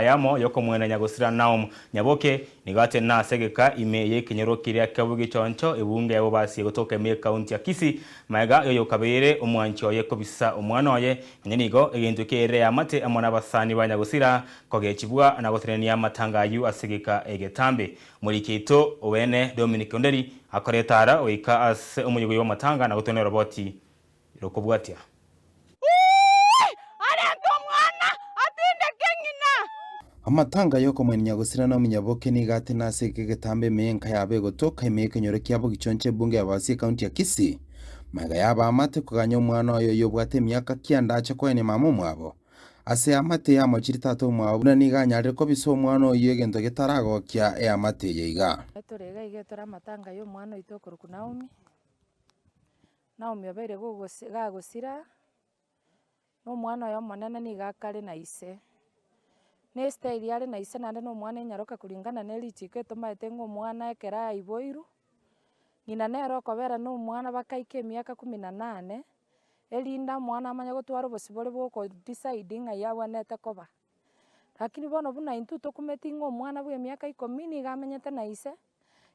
yamo yoko mwena Nyagusira Naum Nyaboke nigate na segeka ime ye kinyoro kiria kabugi choncho ebunge yabo basi gotoka ime county ya Kisii maiga yoyo kabere omwancho ye kobisa omwana oye nyenigo egintu kere amate amona basani ba Nyagusira kogechibwa na gotrenia matanga yu asegeka egetambe muri kito owene Dominic Onderi akoretara oika as omuyugo yo matanga na gotone roboti rokobwatia amatanga yoko mwene Nyagusira Naum Nyaboke nigate na segeka egetambe menka yabe gotoka ime kinyoro kiabo gichonche bunge yabasi county ya Kisii maiga yaba amate kuganya omwana oyo yobwate emyaka kiandache kwene mama mwabo ase amate yamo chiritato mwabo na niganyarire ko biso omwana oyo egento getaragokia amate yeiga turega igetora amatanga yo mwana itokoro ku Naomi obere gagusira no mwana oyo monene nigakare na ise ne style yale na ise nande no mwana enyaroka kulingana ne lichiko tomaete ngo mwana ekera iboiru ngina nero kobera no mwana bakaike emyaka 18 elinda mwana amanya gotwara obosibore bwoko deciding ayabwanete koba lakini bono buna intu tokumetinga omwana bwe emyaka 10 nigamenyete na ise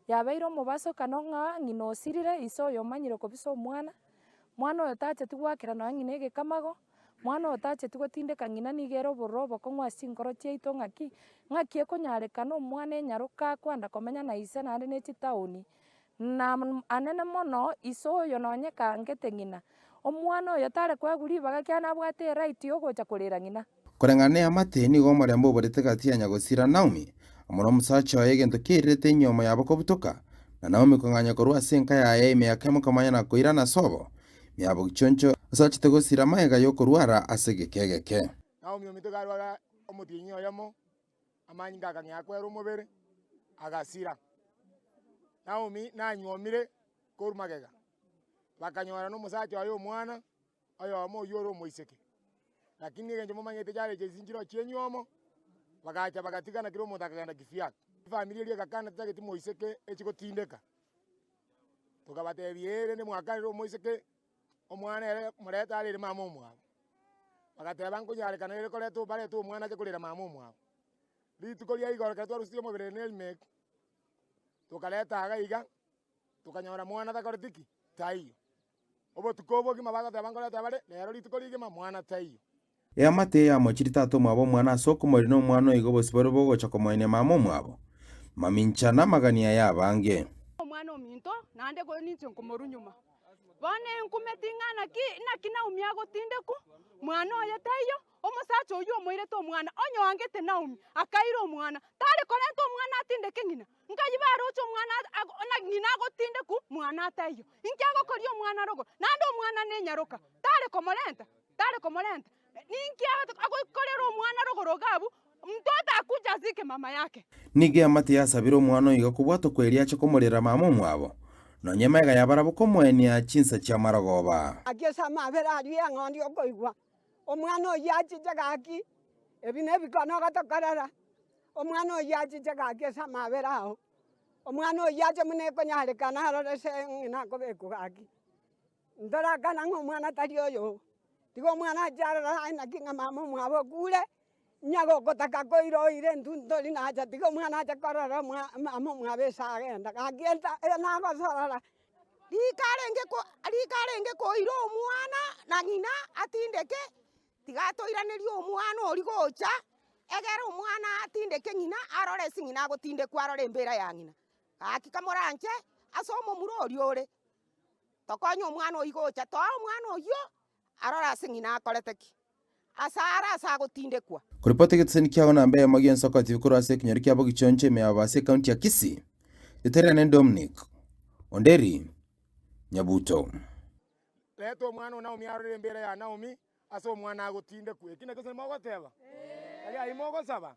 yabeire omobaso kanonga ngino osirire ise oyo manyire kobisa omwana oyo tache tigwakera no ngine egekamago mwana oyo tache tigotindeka ngina nigero oborobo kong'wa sinkoro chiaito ng'aki ekonyarekana omwana enyaroka kwenda komenya na ise nande ne chitaoni na anene mono ise oyo nonyekangete ng'ina omwana oyo tare kweguri baga kiana abwate right yogocha korera ng'ina koreng'ane amate nigo omorembe oborete gati ya Nyagusira Naomi amoro omusacha oyo egento kirirete enyoma yabo kobutoka na Naomi kong'anya korwa ase enka yaye emyaka emokomanya na koirana sobo miabo gichoncho asachete gosira maega yokorwara ase egeke Naomi omito garwara omotinyi oyamo amanyi ngakang'ea kwera omobere agasira Naomi nanyuomire koru magega bakanyora n'omusacha oyo omwana oyo omo oyoro omoiseke lakini egencho momanyete jare jesinchiro chienyuomo bagacha bagatigana kiro omonto akagenda kifiaka family eria egakana tageti moiseke echigotindeka tokabatebia ere nimwakanire omoiseke omwana ere moreta arere mama omwabo bagateba nkonyarekana ere koreta bareta omwana ache korera mama omwabo rituko ria igoroka twarusirie omobere nelmek tokareta agaiga tukanyora mwana takoretiki taiyo obotuko obogima bagoteba nkoreta bare lero rituko rigima mwana taiyo amate yamo chiritato mwabo mwana asoko mori no mwana oigo bosibore bogocha komoine mama omwabo maminchana magania yabange omwana ominto nande ko ninche nkomorunyuma bone nkumetingana ki Naomi agotindeku mwana oyo taiyo omusacha oyo omoirete omwana onyongete Naomi akaire omwana tare koreta omwana atindeke ng'ina nkayi baroche omwana ona ng'ina agotindeku mwana taiyo inki agokoria omwana rogo nande omwana nenyaroka tare komorenta ninki agokorera omwana rogoro gabu mtoto akuja azike mama yake nige amate yasabire omwana oigo kobwato kweri ache komorera mama omwabo nonye maega yabara bokomwenia chinsa chia maragoba agesa mabera ari ang'ondi okoigwa omwana oyo achiche gaki ebi nebikono gotokorera omwana oyo achiche gaki ase amabera ao omwana oyo ache muna ekonyarekana arore se ng'ina akobekwa gaki ntorakana ng'a omwana tari oyo tiga omwana ache arora naki ng'a mama omwabo kure nyagokotaka koiroire ntori nacha tiga omwana ache korora mama omwabo ase agenda gaki nagosorora rikarenge koira omwana na ng'ina atindeke tiga toiraneria omwana ori gocha egere omwana atindeke ng'ina arore ase ng'ina agotindekwa arore embera ya ng'ina gaki kamoranche ase omomura oria ore tokonya omwana oyi gocha toa omwana oyo arora ase ng'ina akorete ki asara ase agotindekwa kuripoti gitseni kiago na mbe magion soko TV korwa ase kinyori kiabo gichonche meabase county ya Kisii eterene Dominic Onderi Nyabuto leto omwana Naomi arore embera ya Naomi ase omwana agotindekwa ekine kose mogoteba ari mogosaba